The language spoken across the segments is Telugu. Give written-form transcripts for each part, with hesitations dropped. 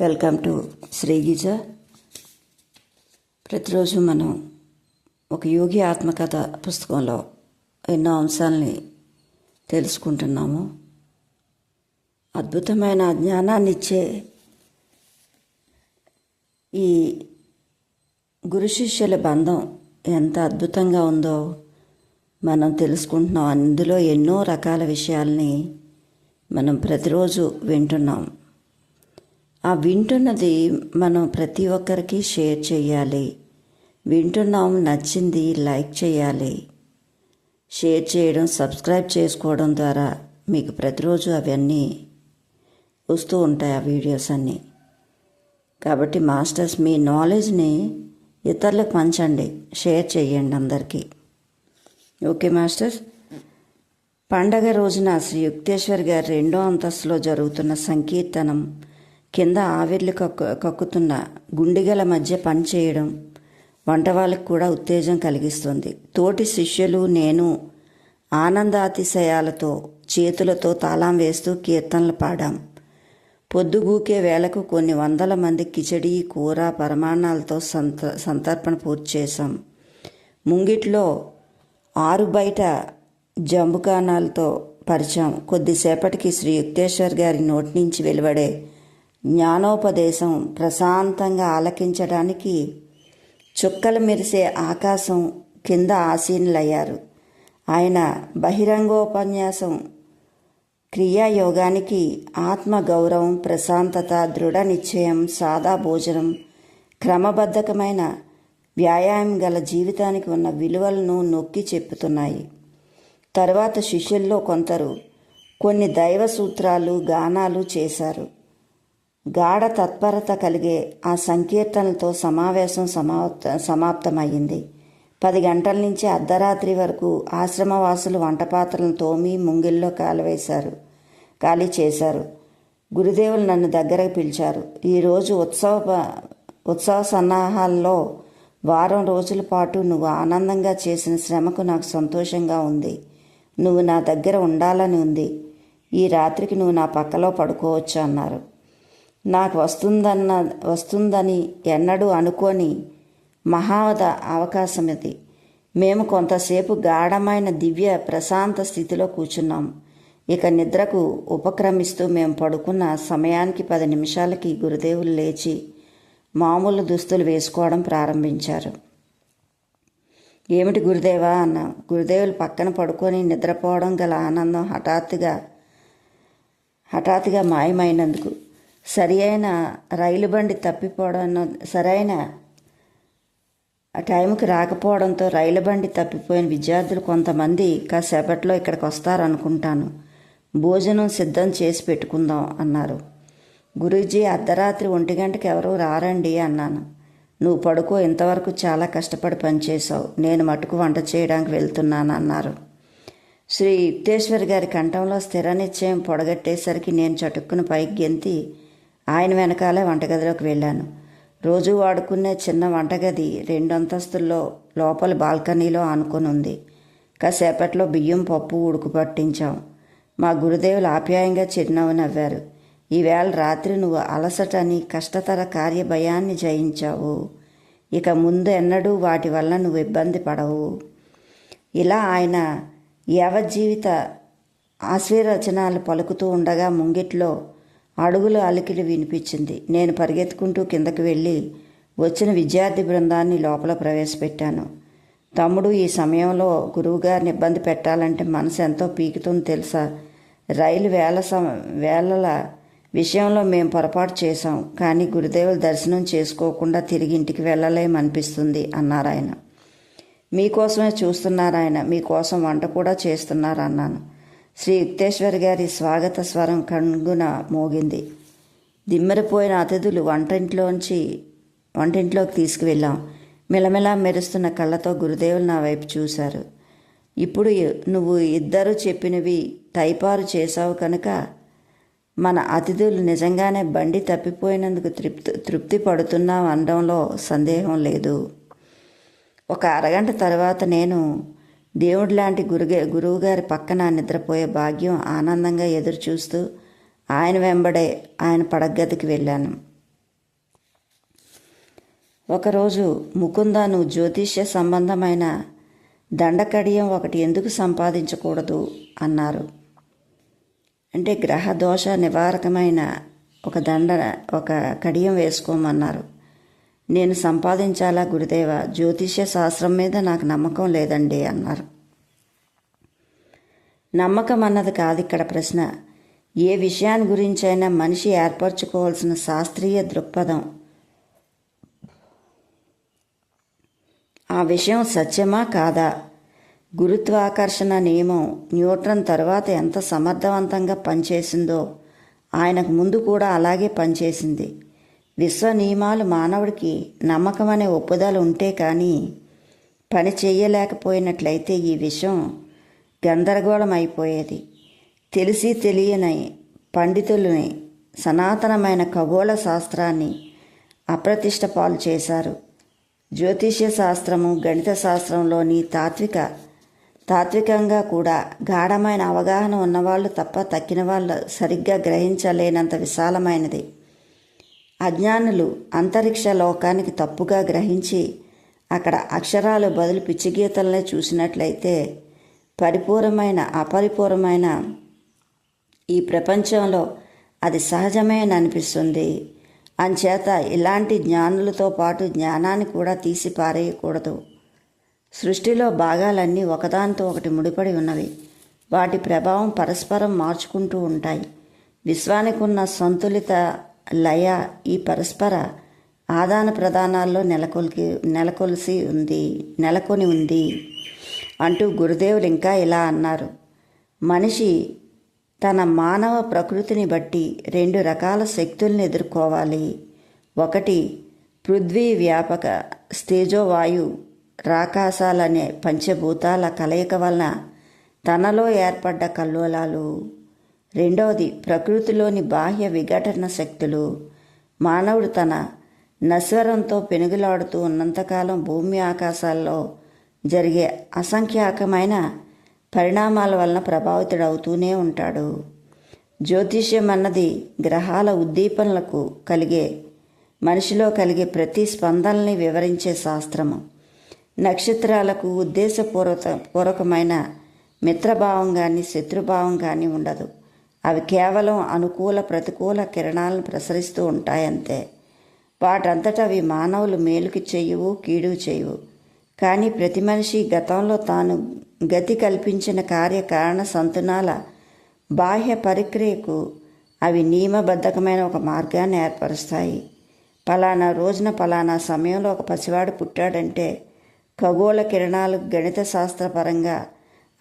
Welcome to శ్రీగీజ. ప్రతిరోజు మనం ఒక యోగి ఆత్మకథ పుస్తకంలో ఎన్నో అంశాలని తెలుసుకుంటున్నాము. అద్భుతమైన జ్ఞానాన్ని ఇచ్చే ఈ గురు శిష్యుల బంధం ఎంత అద్భుతంగా ఉందో మనం తెలుసుకుంటున్నాం. అందులో ఎన్నో రకాల విషయాల్ని మనం ప్రతిరోజు వింటున్నాం. ఆ వింటున్నది మనం ప్రతి ఒక్కరికి షేర్ చేయాలి. వింటున్నాం, నచ్చింది లైక్ చేయాలి. షేర్ చేయడం, సబ్స్క్రైబ్ చేసుకోవడం ద్వారా మీకు ప్రతిరోజు అవన్నీ వస్తూ ఉంటాయి, ఆ వీడియోస్ అన్నీ. కాబట్టి మాస్టర్స్, మీ నాలెడ్జ్ని ఇతరులకు పంచండి, షేర్ చేయండి అందరికీ. Okay masters. పండగ రోజున శ్రీ యుక్తేశ్వర్ గారి 2వ అంతస్తులో జరుగుతున్న సంకీర్తనం కింద ఆవిర్లు కక్కుతున్న గుండెగల మధ్య పనిచేయడం వంట వాళ్ళకు కూడా ఉత్తేజం కలిగిస్తుంది. తోటి శిష్యులు, నేను ఆనందాతిశయాలతో చేతులతో తాళం వేస్తూ కీర్తనలు పాడాం. పొద్దుగూకే వేళకు కొన్ని వందల మంది కిచడీ, కూర, పరమాన్నాలతో సంతర్పణ పూర్తి చేశాం. ముంగిట్లో 6 బయట జంబుకానాలతో పరిచాం. కొద్దిసేపటికి శ్రీ యుక్తేశ్వర్ గారి నోటి నుంచి వెలువడే జ్ఞానోపదేశం ప్రశాంతంగా ఆలకించడానికి చుక్కలు మెరిసే ఆకాశం కింద ఆసీనులయ్యారు. ఆయన బహిరంగోపన్యాసం క్రియాయోగానికి ఆత్మగౌరవం, ప్రశాంతత, దృఢ నిశ్చయం, సాదా భోజనం, క్రమబద్ధకమైన వ్యాయామం గల జీవితానికి ఉన్న విలువలను నొక్కి చెప్పుతున్నాయి. తరువాత శిష్యుల్లో కొందరు కొన్ని దైవ సూత్రాలు, గానాలు చేశారు. గాఢ తత్పరత కలిగే ఆ సంకీర్తనలతో సమావేశం సమాప్తమయ్యింది. 10 గంటల నుంచి అర్ధరాత్రి వరకు ఆశ్రమవాసులు వంటపాత్రలను తోమి ముంగిల్లో ఖాళీ చేశారు. గురుదేవులు నన్ను దగ్గరకు పిలిచారు. ఈరోజు ఉత్సవ సన్నాహాల్లో వారం రోజుల పాటు నువ్వు ఆనందంగా చేసిన శ్రమకు నాకు సంతోషంగా ఉంది. నువ్వు నా దగ్గర ఉండాలని ఉంది. ఈ రాత్రికి నువ్వు నా పక్కలో పడుకోవచ్చు అన్నారు. నాకు వస్తుందని ఎన్నడూ అనుకోని మహావద అవకాశం ఇది. మేము కొంతసేపు గాఢమైన దివ్య ప్రశాంత స్థితిలో కూర్చున్నాం. ఇక నిద్రకు ఉపక్రమిస్తూ మేము పడుకున్న సమయానికి 10 నిమిషాలకి గురుదేవులు లేచి మామూలు దుస్తులు వేసుకోవడం ప్రారంభించారు. ఏమిటి గురుదేవా అన్నా. గురుదేవులు పక్కన పడుకొని నిద్రపోవడం గల ఆనందం హఠాత్తుగా మాయమైనందుకు, సరైన రైలు బండి సరైన టైంకి రాకపోవడంతో రైలు బండి తప్పిపోయిన విద్యార్థులు కొంతమంది కాసేపట్లో ఇక్కడికి వస్తారనుకుంటాను. భోజనం సిద్ధం చేసి పెట్టుకుందాం అన్నారు. గురూజీ, అర్ధరాత్రి 1 గంటకి ఎవరూ రారండి అన్నాను. నువ్వు పడుకో, ఇంతవరకు చాలా కష్టపడి పనిచేశావు. నేను మటుకు వంట చేయడానికి వెళ్తున్నాను అన్నారు. శ్రీ యుక్తేశ్వర్ గారి కంఠంలో స్థిర నిశ్చయం పొడగట్టేసరికి నేను చటుక్కున పైకి గెంతి ఆయన వెనకాలే వంటగదిలోకి వెళ్ళాను. రోజు వాడుకునే చిన్న వంటగది 2 అంతస్తుల్లో లోపల బాల్కనీలో ఆనుకొని ఉంది. కాసేపట్లో బియ్యం, పప్పు ఉడుకు పట్టించాం. మా గురుదేవులు ఆప్యాయంగా చిరునవ్వు నవ్వారు. ఈవేళ రాత్రి నువ్వు అలసటని, కష్టతర కార్యభయాన్ని జయించావు. ఇక ముందు ఎన్నడూ వాటి వల్ల నువ్వు ఇబ్బంది పడవు. ఇలా ఆయన యావజ్జీవిత ఆశీర్వచనాలు పలుకుతూ ఉండగా ముంగిట్లో అడుగుల అలికిడి వినిపించింది. నేను పరిగెత్తుకుంటూ కిందకి వెళ్ళి వచ్చిన విద్యార్థి బృందాన్ని లోపల ప్రవేశపెట్టాను. తమ్ముడు, ఈ సమయంలో గురువుగారిని ఇబ్బంది పెట్టాలంటే మనసు ఎంతో పీకుతుంది తెలుసా. రైలు వేళల విషయంలో మేము పొరపాటు చేశాం, కానీ గురుదేవుల దర్శనం చేసుకోకుండా తిరిగి ఇంటికి వెళ్ళలేమనిపిస్తుంది అన్నారు ఆయన. మీకోసమే చూస్తున్నారాయన, మీకోసం వంట కూడా చేస్తున్నారు అన్నాను. శ్రీ యుక్తేశ్వర్ గారి స్వాగత స్వరం కణుగున మోగింది. దిమ్మెరిపోయిన అతిథులు వంటింట్లోకి తీసుకువెళ్ళాం. మిలమిలా మెరుస్తున్న కళ్ళతో గురుదేవులు నా వైపు చూశారు. ఇప్పుడు నువ్వు ఇద్దరు చెప్పినవి టైపారు చేశావు కనుక మన అతిథులు నిజంగానే బండి తప్పిపోయినందుకు తృప్తి పడుతున్నాం అనడంలో సందేహం లేదు. ఒక అరగంట తర్వాత నేను దేవుడి లాంటి గురువుగారి పక్కన నిద్రపోయే భాగ్యం ఆనందంగా ఎదురు చూస్తూ ఆయన వెంబడే ఆయన పడగదికి వెళ్ళాను. ఒకరోజు ముకుంద, నువ్వు జ్యోతిష్య సంబంధమైన దండకడియం ఒకటి ఎందుకు సంపాదించకూడదు అన్నారు. అంటే గ్రహ దోష నివారకమైన ఒక కడియం వేసుకోమన్నారు. నేను సంపాదించాలా గురుదేవ, జ్యోతిష్య శాస్త్రం మీద నాకు నమ్మకం లేదండి అన్నారు. నమ్మకం అన్నది కాదు ఇక్కడ ప్రశ్న. ఏ విషయాన్ని గురించైనా మనిషి ఏర్పరచుకోవాల్సిన శాస్త్రీయ దృక్పథం. ఆ విషయం సత్యమా కాదా? గురుత్వాకర్షణ నియమం న్యూటన్ తరువాత ఎంత సమర్థవంతంగా పనిచేసిందో ఆయనకు ముందు కూడా అలాగే పనిచేసింది. విశ్వ నియమాలు మానవుడికి నమ్మకం అనే ఒప్పుదల ఉంటే కానీ పని చేయలేకపోయినట్లయితే ఈ విషయం గందరగోళం అయిపోయేది. తెలిసి తెలియని పండితులని సనాతనమైన ఖగోళ శాస్త్రాన్ని అప్రతిష్ట పాలు చేశారు. జ్యోతిష్య శాస్త్రము, గణిత శాస్త్రంలోని తాత్వికంగా కూడా గాఢమైన అవగాహన ఉన్నవాళ్ళు తప్ప తక్కిన వాళ్ళు సరిగ్గా గ్రహించలేనంత విశాలమైనది. అజ్ఞానులు అంతరిక్ష లోకానికి తప్పుగా గ్రహించి అక్కడ అక్షరాలు బదులు పిచ్చిగీతలనే చూసినట్లయితే అపరిపూర్ణమైన ఈ ప్రపంచంలో అది సహజమే అని అనిపిస్తుంది. అంచేత ఇలాంటి జ్ఞానులతో పాటు జ్ఞానాన్ని కూడా తీసి పారేయకూడదు. సృష్టిలో భాగాలన్నీ ఒకదానితో ఒకటి ముడిపడి ఉన్నవి. వాటి ప్రభావం పరస్పరం మార్చుకుంటూ ఉంటాయి. విశ్వానికి ఉన్న సంతులిత లయ ఈ పరస్పర ఆదాన ప్రదానాల్లో నెలకొని ఉంది అంటూ గురుదేవులు ఇంకా ఇలా అన్నారు. మనిషి తన మానవ ప్రకృతిని బట్టి 2 రకాల శక్తుల్ని ఎదుర్కోవాలి. ఒకటి పృథ్వీ వ్యాపక తేజోవాయు రాకాశాలనే పంచభూతాల కలయిక వలన తనలో ఏర్పడ్డ కల్లోలాలు. రెండవది ప్రకృతిలోని బాహ్య విఘటన శక్తులు. మానవుడు తన నశ్వరంతో పెనుగులాడుతూ ఉన్నంతకాలం భూమి ఆకాశాల్లో జరిగే అసంఖ్యాకమైన పరిణామాల వలన ప్రభావితుడవుతూనే ఉంటాడు. జ్యోతిష్యం అన్నది గ్రహాల ఉద్దీపనలకు మనిషిలో కలిగే ప్రతి స్పందనల్ని వివరించే శాస్త్రము. నక్షత్రాలకు ఉద్దేశపూర్వకమైన మిత్రభావం కానీ శత్రుభావం కానీ ఉండదు. అవి కేవలం అనుకూల ప్రతికూల కిరణాలను ప్రసరిస్తూ ఉంటాయంతే. వాటంతటా అవి మానవులు మేలుకి చేయవు, కీడు చేయవు. కానీ ప్రతి మనిషి గతంలో తాను గతి కల్పించిన కార్యకారణ సంతునాల బాహ్య పరిక్రియకు అవి నియమబద్ధకమైన ఒక మార్గాన్ని ఏర్పరుస్తాయి. పలానా రోజున పలానా సమయంలో ఒక పసివాడు పుట్టాడంటే ఖగోళ కిరణాలు గణిత శాస్త్రపరంగా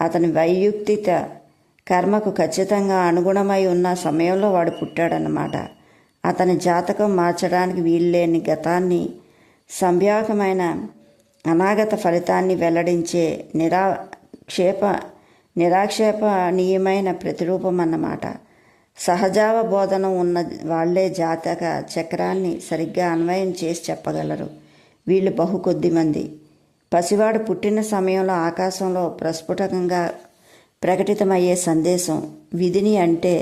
అతని వైయక్తిక కర్మకు ఖచ్చితంగా అనుగుణమై ఉన్న సమయంలో వాడు పుట్టాడన్నమాట. అతని జాతకం మార్చడానికి వీల్లేని గతాన్ని, సంభావ్యమైన అనాగత ఫలితాన్ని వెల్లడించే నిరాక్షేపణీయమైన ప్రతిరూపం అన్నమాట. సహజావబోధనం ఉన్న వాళ్లే జాతక చక్రాన్ని సరిగ్గా అన్వయం చేసి చెప్పగలరు. వీళ్ళు బహుకొద్ది మంది. పసివాడు పుట్టిన సమయంలో ఆకాశంలో ప్రస్ఫుటంగా ప్రకటితమయ్యే సందేశం విధిని అంటే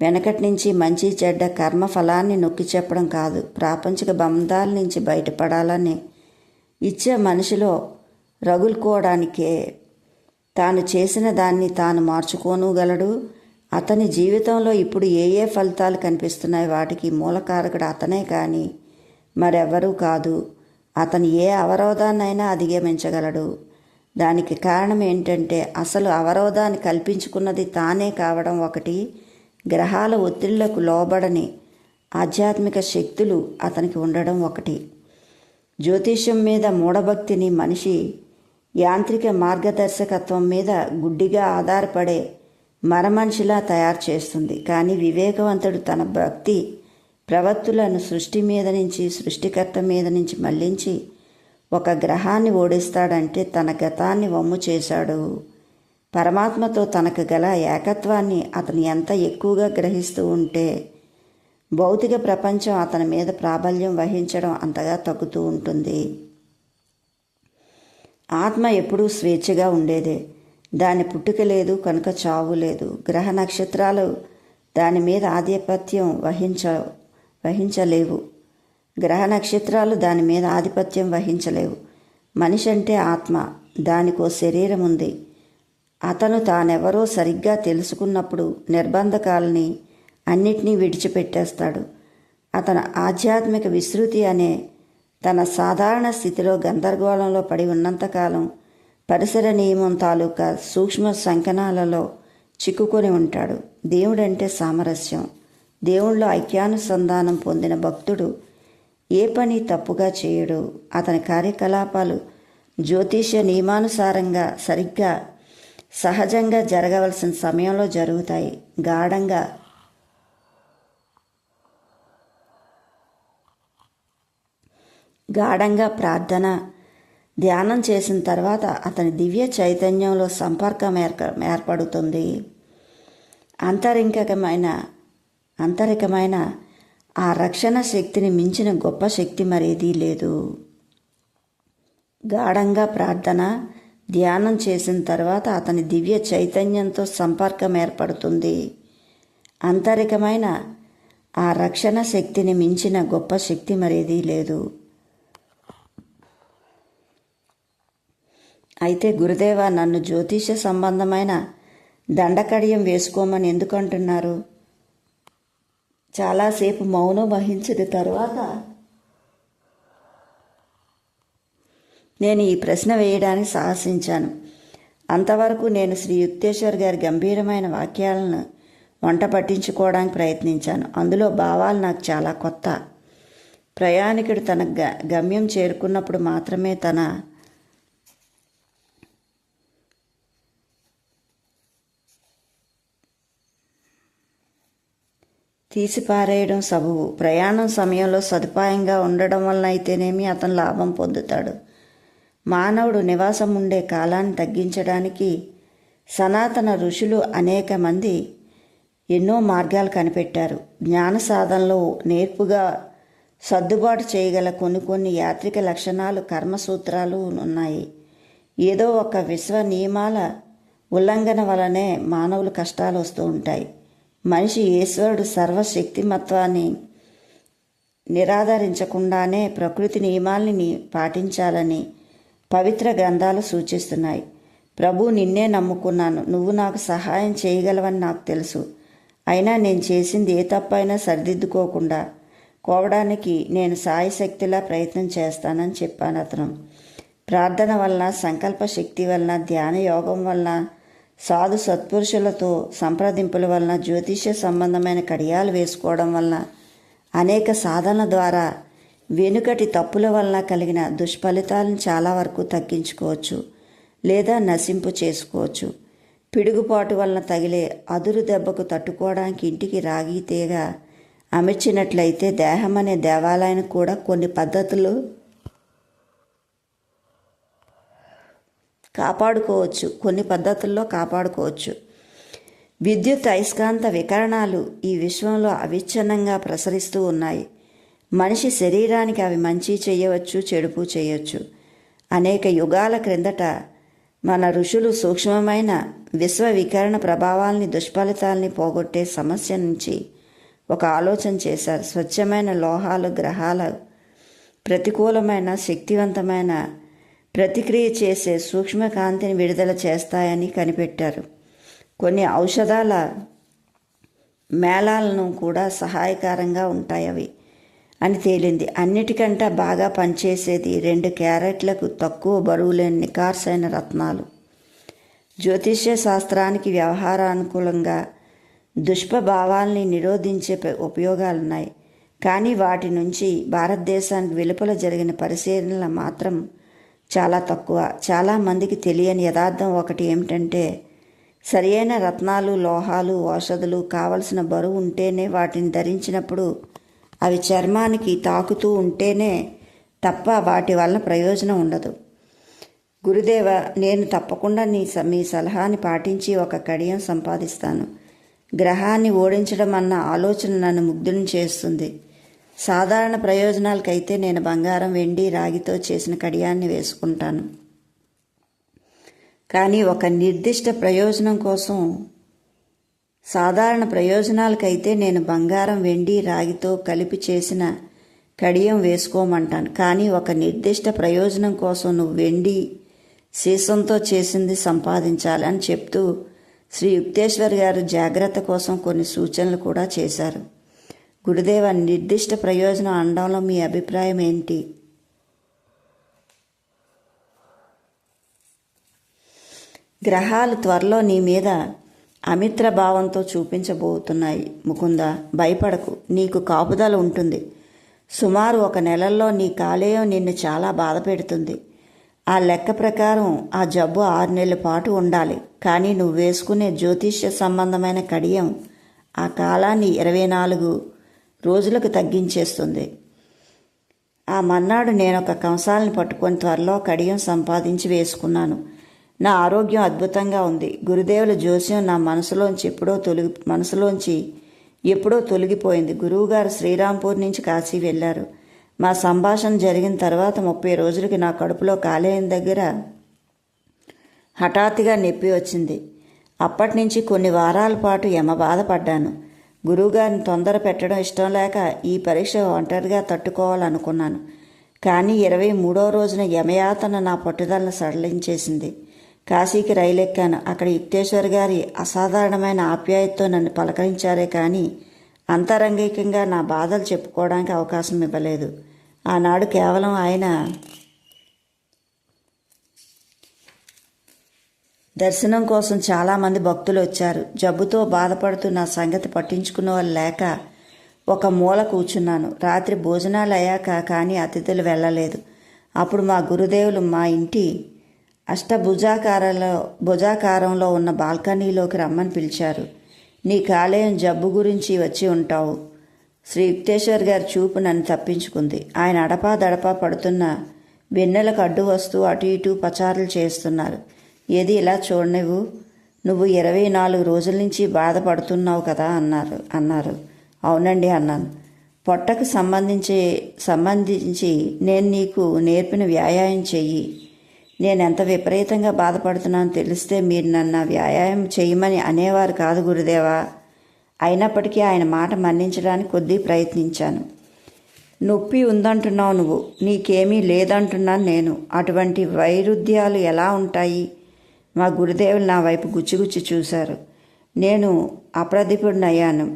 వెనకటి నుంచి మంచి చెడ్డ కర్మ ఫలాన్ని నొక్కి చెప్పడం కాదు, ప్రాపంచిక బంధాల నుంచి బయటపడాలని ఇచ్చే మనిషిలో రగులుకోవడానికే. తాను చేసిన దాన్ని తాను మార్చుకోనుగలడు. అతని జీవితంలో ఇప్పుడు ఏ ఫలితాలు కనిపిస్తున్నాయి వాటికి మూలకారకుడు అతనే కానీ మరెవ్వరూ కాదు. అతను ఏ అవరోధాన్నైనా అధిగమించగలడు. దానికి కారణం ఏంటంటే అసలు అవరోధాన్ని కల్పించుకున్నది తానే కావడం ఒకటి, గ్రహాల ఒత్తిళ్లకు లోబడని ఆధ్యాత్మిక శక్తులు అతనికి ఉండడం ఒకటి. జ్యోతిష్యం మీద మూఢభక్తిని మనిషి యాంత్రిక మార్గదర్శకత్వం మీద గుడ్డిగా ఆధారపడే మరమనిషిలా తయారు చేస్తుంది. కానీ వివేకవంతుడు తన భక్తి ప్రవత్తులను సృష్టి మీద నుంచి, సృష్టికర్త మీద నుంచి మళ్లించి ఒక గ్రహాన్ని ఓడిస్తాడంటే తన గతాన్ని వమ్ము చేశాడు. పరమాత్మతో తనకు గల ఏకత్వాన్ని అతను ఎంత ఎక్కువగా గ్రహిస్తూ ఉంటే భౌతిక ప్రపంచం అతని మీద ప్రాబల్యం వహించడం అంతగా తగ్గుతూ ఉంటుంది. ఆత్మ ఎప్పుడూ స్వేచ్ఛగా ఉండేదే. దాని పుట్టుక లేదు కనుక చావు లేదు. గ్రహ నక్షత్రాలు దాని మీద ఆధిపత్యం వహించలేవు. గ్రహ నక్షత్రాలు దాని మీద ఆధిపత్యం వహించలేవు. మనిషి అంటే ఆత్మ, దానికో శరీరం ఉంది. అతను తానెవరో సరిగ్గా తెలుసుకున్నప్పుడు నిర్బంధకాలని అన్నిటినీ విడిచిపెట్టేస్తాడు. అతను ఆధ్యాత్మిక విస్తృతి అనే తన సాధారణ స్థితిలో గందరగోళంలో పడి ఉన్నంతకాలం పరిసర నియమం తాలూకా సూక్ష్మ సంకనాలలో చిక్కుకొని ఉంటాడు. దేవుడంటే సామరస్యం. దేవుళ్ళో ఐక్యానుసంధానం పొందిన భక్తుడు ఏ పని తప్పుగా చేయడు. అతని కార్యకలాపాలు జ్యోతిష్య నియమానుసారంగా సరిగ్గా సహజంగా జరగవలసిన సమయంలో జరుగుతాయి. గాఢంగా ప్రార్థన ధ్యానం చేసిన తర్వాత అతని దివ్య చైతన్యంలో సంపర్కం ఏర్పడుతుంది. అంతరికమైన ఆ రక్షణ శక్తిని మించిన గొప్ప శక్తి మరేదీ లేదు. గాఢంగా ప్రార్థన ధ్యానం చేసిన తర్వాత అతని దివ్య చైతన్యంతో సంపర్కం ఏర్పడుతుంది. అంతరికమైన ఆ రక్షణ శక్తిని మించిన గొప్ప శక్తి మరేదీ లేదు. అయితే గురుదేవ, నన్ను జ్యోతిష సంబంధమైన దండకడియం వేసుకోమని ఎందుకు అంటున్నారు? చాలాసేపు మౌనం వహించిన తర్వాత నేను ఈ ప్రశ్న వేయడానికి సాహసించాను. అంతవరకు నేను శ్రీ యుక్తేశ్వర్ గారి గంభీరమైన వాక్యాలను వంట పట్టించుకోవడానికి ప్రయత్నించాను. అందులో భావాలు నాకు చాలా కొత్త. ప్రయాణికుడు తన గమ్యం చేరుకున్నప్పుడు మాత్రమే తన తీసిపారేయడం సబబు. ప్రయాణం సమయంలో సదుపాయంగా ఉండడం వలన అయితేనేమి అతను లాభం పొందుతాడు. మానవుడు నివాసం ఉండే కాలాన్ని తగ్గించడానికి సనాతన ఋషులు అనేక మంది ఎన్నో మార్గాలు కనిపెట్టారు. జ్ఞాన సాధనలో నేర్పుగా సర్దుబాటు చేయగల కొన్ని యాత్రిక లక్షణాలు, కర్మసూత్రాలు ఉన్నాయి. ఏదో ఒక విశ్వ నియమాల ఉల్లంఘన వలనే మానవులు కష్టాలు వస్తూ ఉంటాయి. మనిషి ఈశ్వరుడు సర్వశక్తిమత్వాన్ని నిరాదరించకుండానే ప్రకృతి నియమాల్ని పాటించాలని పవిత్ర గ్రంథాలు సూచిస్తున్నాయి. ప్రభు, నిన్నే నమ్ముకున్నాను, నువ్వు నాకు సహాయం చేయగలవని నాకు తెలుసు. అయినా నేను చేసింది ఏ తప్పైనా సరిదిద్దుకోకుండా కోవడానికి నేను సాయశక్తిలా ప్రయత్నం చేస్తానని చెప్పాను అతను. ప్రార్థన వలన, సంకల్ప శక్తి వలన, ధ్యాన యోగం వలన, సాధు సత్పురుషులతో సంప్రదింపుల వలన, జ్యోతిష్య సంబంధమైన కడియాలు వేసుకోవడం వలన, అనేక సాధనల ద్వారా వెనుకటి తప్పుల వలన కలిగిన దుష్ఫలితాలను చాలా వరకు తగ్గించుకోవచ్చు లేదా నశింపు చేసుకోవచ్చు. పిడుగుపాటు వలన తగిలే అదురు దెబ్బకు తట్టుకోవడానికి ఇంటికి రాగి తీగ అమర్చినట్లయితే దేహం అనే దేవాలయానికి కూడా కొన్ని పద్ధతులు పద్ధతుల్లో కాపాడుకోవచ్చు. విద్యుత్ అయస్కాంత వికరణాలు ఈ విశ్వంలో అవిచ్ఛిన్నంగా ప్రసరిస్తూ ఉన్నాయి. మనిషి శరీరానికి అవి మంచి చేయవచ్చు, చెడుపు చేయవచ్చు. అనేక యుగాల క్రిందట మన ఋషులు సూక్ష్మమైన విశ్వ వికరణ ప్రభావాల్ని, దుష్ఫలితాల్ని పోగొట్టే సమస్య నుంచి ఒక ఆలోచన చేశారు. స్వచ్ఛమైన లోహాలు గ్రహాల ప్రతికూలమైన శక్తివంతమైన ప్రతిక్రియ చేసే సూక్ష్మకాంతిని విడుదల చేస్తాయని కనిపెట్టారు. కొన్ని ఔషధాల మేళాలను కూడా సహాయకరంగా ఉంటాయవి అని తేలింది. అన్నిటికంటే బాగా పనిచేసేది 2 క్యారెట్లకు తక్కువ బరువు లేని నికార్సైన రత్నాలు. జ్యోతిష్య శాస్త్రానికి వ్యవహారానుకూలంగా దుష్ప్రభావాల్ని నిరోధించే ఉపయోగాలున్నాయి. కానీ వాటి నుంచి భారతదేశానికి వెలుపల జరిగిన పరిశీలనలు మాత్రం చాలా తక్కువ. చాలామందికి తెలియని యథార్థం ఒకటి ఏమిటంటే, సరియైన రత్నాలు, లోహాలు, ఔషధులు కావలసిన బరువు ఉంటేనే వాటిని ధరించినప్పుడు అవి చర్మానికి తాకుతూ ఉంటేనే తప్ప వాటి వలన ప్రయోజనం ఉండదు. గురుదేవ, నేను తప్పకుండా మీ సలహాని పాటించి ఒక కడియం సంపాదిస్తాను. గ్రహాన్ని ఓడించడం అన్న ఆలోచన నన్ను ముగ్ధుని చేస్తుంది. సాధారణ ప్రయోజనాలకైతే నేను బంగారం, వెండి, రాగితో చేసిన కడియాన్ని వేసుకుంటాను. కానీ ఒక నిర్దిష్ట ప్రయోజనం కోసం, సాధారణ ప్రయోజనాలకైతే నేను బంగారం, వెండి, రాగితో కలిపి చేసిన కడియం వేసుకోమంటాను. కానీ ఒక నిర్దిష్ట ప్రయోజనం కోసం నువ్వు వెండి సీసంతో చేసింది సంపాదించాలి అని చెప్తూ శ్రీ యుక్తేశ్వర్ గారు జాగ్రత్త కోసం కొన్ని సూచనలు కూడా చేశారు. గురుదేవ, నిర్దిష్ట ప్రయోజనం అనడంలో మీ అభిప్రాయం ఏంటి? గ్రహాలు త్వరలో నీ మీద అమిత్ర భావంతో చూపించబోతున్నాయి ముకుంద. భయపడకు, నీకు కాపుదల ఉంటుంది. సుమారు 1 నెలల్లో నీ కాలేయం నిన్ను చాలా బాధ పెడుతుంది. ఆ లెక్క ప్రకారం ఆ జబ్బు 6 నెలల పాటు ఉండాలి. కానీ నువ్వు వేసుకునే జ్యోతిష్య సంబంధమైన కడియం ఆ కాలాన్ని 24 రోజులకు తగ్గించేస్తుంది. ఆ మన్నాడు నేను ఒక కంసాలని పట్టుకొని త్వరలో కడియం సంపాదించి వేసుకున్నాను. నా ఆరోగ్యం అద్భుతంగా ఉంది. గురుదేవుల జోస్యం నా మనసులోంచి ఎప్పుడో తొలగిపోయింది. గురువుగారు శ్రీరాంపూర్ నుంచి కాశీ వెళ్ళారు. మా సంభాషణ జరిగిన తర్వాత 30 రోజులకి నా కడుపులో కాలేయం దగ్గర హఠాత్తుగా నొప్పి వచ్చింది. అప్పటి నుంచి కొన్ని వారాల పాటు బాధపడ్డాను. గురువుగారిని తొందర పెట్టడం ఇష్టం లేక ఈ పరీక్ష ఒంటరిగా తట్టుకోవాలనుకున్నాను. కానీ 23వ రోజున యమయాతన నా పట్టుదలను సడలించేసింది. కాశీకి రైలు ఎక్కాను. అక్కడ యుక్తేశ్వర్ గారి అసాధారణమైన ఆప్యాయతతో నన్ను పలకరించారే కానీ అంతరంగికంగా నా బాధలు చెప్పుకోవడానికి అవకాశం ఇవ్వలేదు. ఆనాడు కేవలం ఆయన దర్శనం కోసం చాలామంది భక్తులు వచ్చారు. జబ్బుతో బాధపడుతూ నా సంగతి పట్టించుకున్న వాళ్ళు లేక ఒక మూల కూర్చున్నాను. రాత్రి భోజనాలు అయ్యాక కానీ అతిథులు వెళ్ళలేదు. అప్పుడు మా గురుదేవులు మా ఇంటి భుజాకారంలో ఉన్న బాల్కనీలోకి రమ్మని పిలిచారు. నీ కాలేయం జబ్బు గురించి వచ్చి ఉంటావు. శ్రీ యుక్తేశ్వర్ గారి చూపు నన్ను తప్పించుకుంది. ఆయన అడపా పడుతున్న వెన్నెలకు అడ్డు వస్తూ అటు ఇటు పచారులు చేస్తున్నారు. ఏది ఇలా చూడనివ్వు, నువ్వు 24 రోజుల నుంచి బాధపడుతున్నావు కదా అన్నారు. అవునండి అన్నాను. పొట్టకు సంబంధించి నేను నీకు నేర్పిన వ్యాయామం చెయ్యి. నేనెంత విపరీతంగా బాధపడుతున్నానో తెలిస్తే మీరు నన్ను వ్యాయామం చేయమని అనేవారు కాదు గురుదేవా. అయినప్పటికీ ఆయన మాట మన్నించడానికి కొద్దీ ప్రయత్నించాను. నొప్పి ఉందంటున్నావు నువ్వు, నీకేమీ లేదంటున్నాను నేను. అటువంటి వైరుధ్యాలు ఎలా ఉంటాయి? మా గురుదేవులు నా వైపు గుచ్చిగుచ్చి చూశారు. నేను అప్రతిభుడినయ్యాను.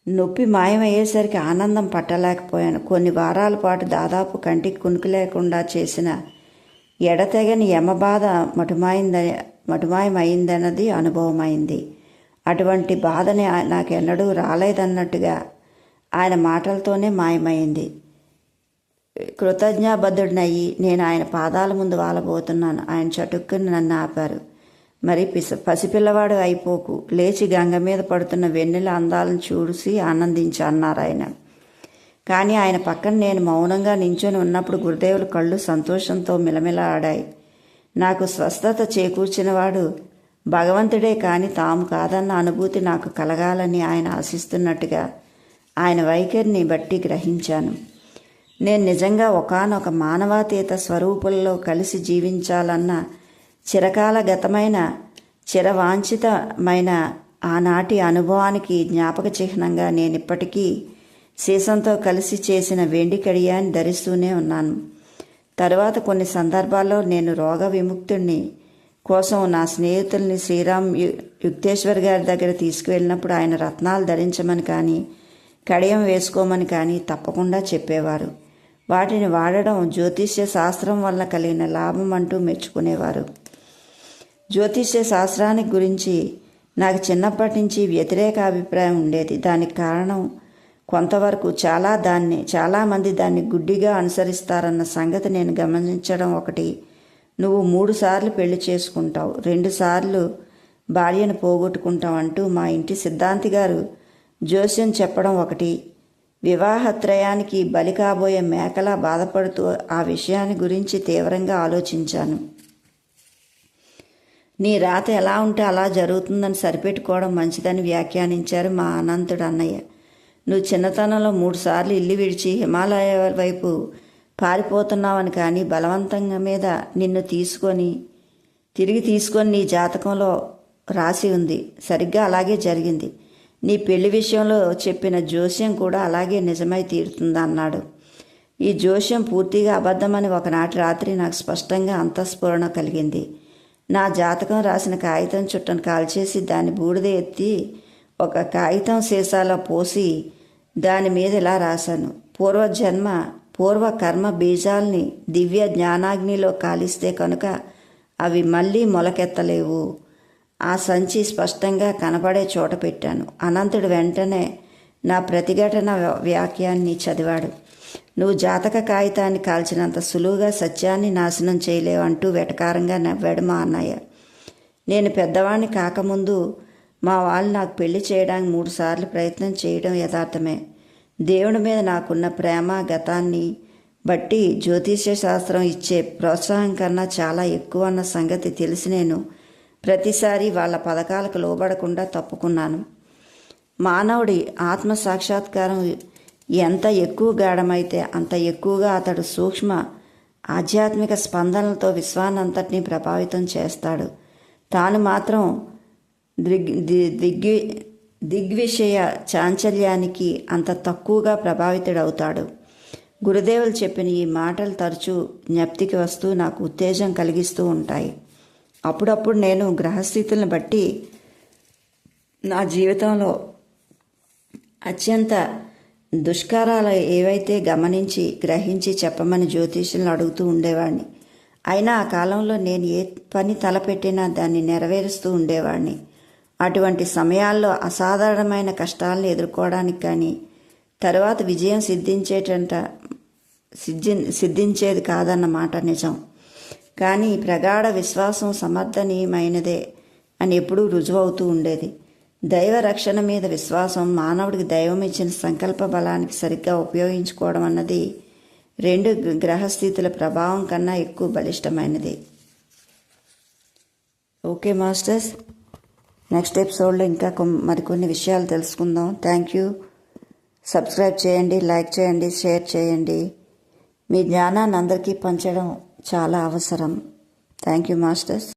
నొప్పి మాయమయ్యేసరికి ఆనందం పట్టలేకపోయాను. కొన్ని వారాల పాటు దాదాపు కంటికి కునుకు లేకుండా చేసిన ఎడతెగని యమబాధ మటుమాయమైందన్నది అనుభవమైంది. అటువంటి బాధని నాకెన్నడూ రాలేదన్నట్టుగా ఆయన మాటలతోనే మాయమైంది. కృతజ్ఞాబద్ధుడినయ్యి నేను ఆయన పాదాల ముందు వాలబోతున్నాను. ఆయన చటుక్కుని నన్ను ఆపారు. మరి పసిపిల్లవాడు అయిపోకు, లేచి గంగ మీద పడుతున్న వెన్నెల అందాలను చూసి ఆనందించి అన్నారు ఆయన. కానీ ఆయన పక్కన నేను మౌనంగా నించొని ఉన్నప్పుడు గురుదేవుల కళ్ళు సంతోషంతో మిలమిల ఆడాయి. నాకు స్వస్థత చేకూర్చినవాడు భగవంతుడే కానీ తాము కాదన్న అనుభూతి నాకు కలగాలని ఆయన ఆశిస్తున్నట్టుగా ఆయన వైఖరిని బట్టి గ్రహించాను. నేను నిజంగా ఒకానొక మానవాతీత స్వరూపుల్లో కలిసి జీవించాలన్న చిరకాలగతమైన చిరవాంఛితమైన ఆనాటి అనుభవానికి జ్ఞాపక చిహ్నంగా నేనిప్పటికీ సీసంతో కలిసి చేసిన వెండి కడియాన్ని ధరిస్తూనే ఉన్నాను. తరువాత కొన్ని సందర్భాల్లో నేను రోగ విముక్తుడిని కోసం నా స్నేహితుల్ని శ్రీరామ్ యుక్తేశ్వర్ గారి దగ్గర తీసుకువెళ్ళినప్పుడు ఆయన రత్నాలు ధరించమని కానీ కడియం వేసుకోమని కానీ తప్పకుండా చెప్పేవారు. వాటిని వాడడం జ్యోతిష్య శాస్త్రం వల్ల కలిగిన లాభం అంటూ మెచ్చుకునేవారు. జ్యోతిష్య శాస్త్రానికి గురించి నాకు చిన్నప్పటి నుంచి వ్యతిరేక అభిప్రాయం ఉండేది. దానికి కారణం కొంతవరకు చాలామంది దాన్ని గుడ్డిగా అనుసరిస్తారన్న సంగతి నేను గమనించడం ఒకటి. నువ్వు 3 సార్లు పెళ్లి చేసుకుంటావు, 2 సార్లు భార్యను పోగొట్టుకుంటావు అంటూ మా ఇంటి సిద్ధాంతి గారు జోస్యం చెప్పడం ఒకటి. వివాహత్రయానికి బలి కాబోయే మేకలా బాధపడుతూ ఆ విషయాన్ని గురించి తీవ్రంగా ఆలోచించాను. నీ రాత ఎలా ఉంటే అలా జరుగుతుందని సరిపెట్టుకోవడం మంచిదని వ్యాఖ్యానించారు మా అనంతుడు అన్నయ్య. నువ్వు చిన్నతనంలో 3 సార్లు ఇల్లు విడిచి హిమాలయాల వైపు పారిపోతున్నావని కానీ బలవంతంగా మీద నిన్ను తిరిగి తీసుకొని నీ జాతకంలో రాసి ఉంది. సరిగ్గా అలాగే జరిగింది. నీ పెళ్లి విషయంలో చెప్పిన జోస్యం కూడా అలాగే నిజమై తీరుతుంది అన్నాడు. ఈ జోస్యం పూర్తిగా అబద్ధమని ఒకనాటి రాత్రి నాకు స్పష్టంగా అంతఃస్ఫురణ కలిగింది. నా జాతకం రాసిన కాగితం చుట్టను కాల్చేసి దాన్ని బూడిద ఎత్తి ఒక కాగితం సీసాలో పోసి దాని మీద ఇలా రాశాను: పూర్వ కర్మ బీజాల్ని దివ్య జ్ఞానాగ్నిలో కాలిస్తే కనుక అవి మళ్ళీ మొలకెత్తలేవు. ఆ సంచి స్పష్టంగా కనబడే చోట పెట్టాను. అనంతుడు వెంటనే నా ప్రతిఘటన వాక్యాన్ని చదివాడు. నువ్వు జాతక కాగితాన్ని కాల్చినంత సులువుగా సత్యాన్ని నాశనం చేయలేవు అంటూ వెటకారంగా నవ్వాడు మా అన్నయ్య. నేను పెద్దవాడిని కాకముందు మా వాళ్ళు నాకు పెళ్లి చేయడానికి 3 సార్లు ప్రయత్నం చేయడం యథార్థమే. దేవుడి మీద నాకున్న ప్రేమ గతాన్ని బట్టి జ్యోతిష్య శాస్త్రం ఇచ్చే ప్రోత్సాహం కన్నా చాలా ఎక్కువ అన్న సంగతి తెలిసి నేను ప్రతిసారి వాళ్ళ పథకాలకు లోబడకుండా తప్పుకున్నాను. మానవుడి ఆత్మ సాక్షాత్కారం ఎంత ఎక్కువ గాఢమైతే అంత ఎక్కువగా అతడు సూక్ష్మ ఆధ్యాత్మిక స్పందనలతో విశ్వాన్నంతటినీ ప్రభావితం చేస్తాడు. తాను మాత్రం దిగ్విషయ చాంచల్యానికి అంత తక్కువగా ప్రభావితుడవుతాడు. గురుదేవులు చెప్పిన ఈ మాటలు తరచూ జ్ఞప్తికి వస్తూ నాకు ఉత్తేజం కలిగిస్తూ ఉంటాయి. అప్పుడప్పుడు నేను గ్రహస్థితులను బట్టి నా జీవితంలో అత్యంత దుష్కారాలు ఏవైతే గమనించి గ్రహించి చెప్పమని జ్యోతిష్యులను అడుగుతూ ఉండేవాడిని. అయినా ఆ కాలంలో నేను ఏ పని తలపెట్టినా దాన్ని నెరవేరుస్తూ ఉండేవాడిని. అటువంటి సమయాల్లో అసాధారణమైన కష్టాలను ఎదుర్కోవడానికి కానీ తరువాత విజయం సిద్ధించేది కాదన్న మాట నిజం. కానీ ప్రగాఢ విశ్వాసం సమర్థనీయమైనదే అని ఎప్పుడూ రుజువవుతూ ఉండేది. దైవ రక్షణ మీద విశ్వాసం మానవుడికి దైవం ఇచ్చిన సంకల్ప బలానికి సరిగ్గా ఉపయోగించుకోవడం అన్నది 2 గ్రహస్థితుల ప్రభావం కన్నా ఎక్కువ బలిష్టమైనది. ఓకే మాస్టర్స్, నెక్స్ట్ ఎపిసోడ్లో ఇంకా మరికొన్ని విషయాలు తెలుసుకుందాం. Thank you. సబ్స్క్రైబ్ చేయండి, లైక్ చేయండి, షేర్ చేయండి. మీ జ్ఞానాన్ని అందరికీ పంచడం చాలా అవసరం. Thank you masters.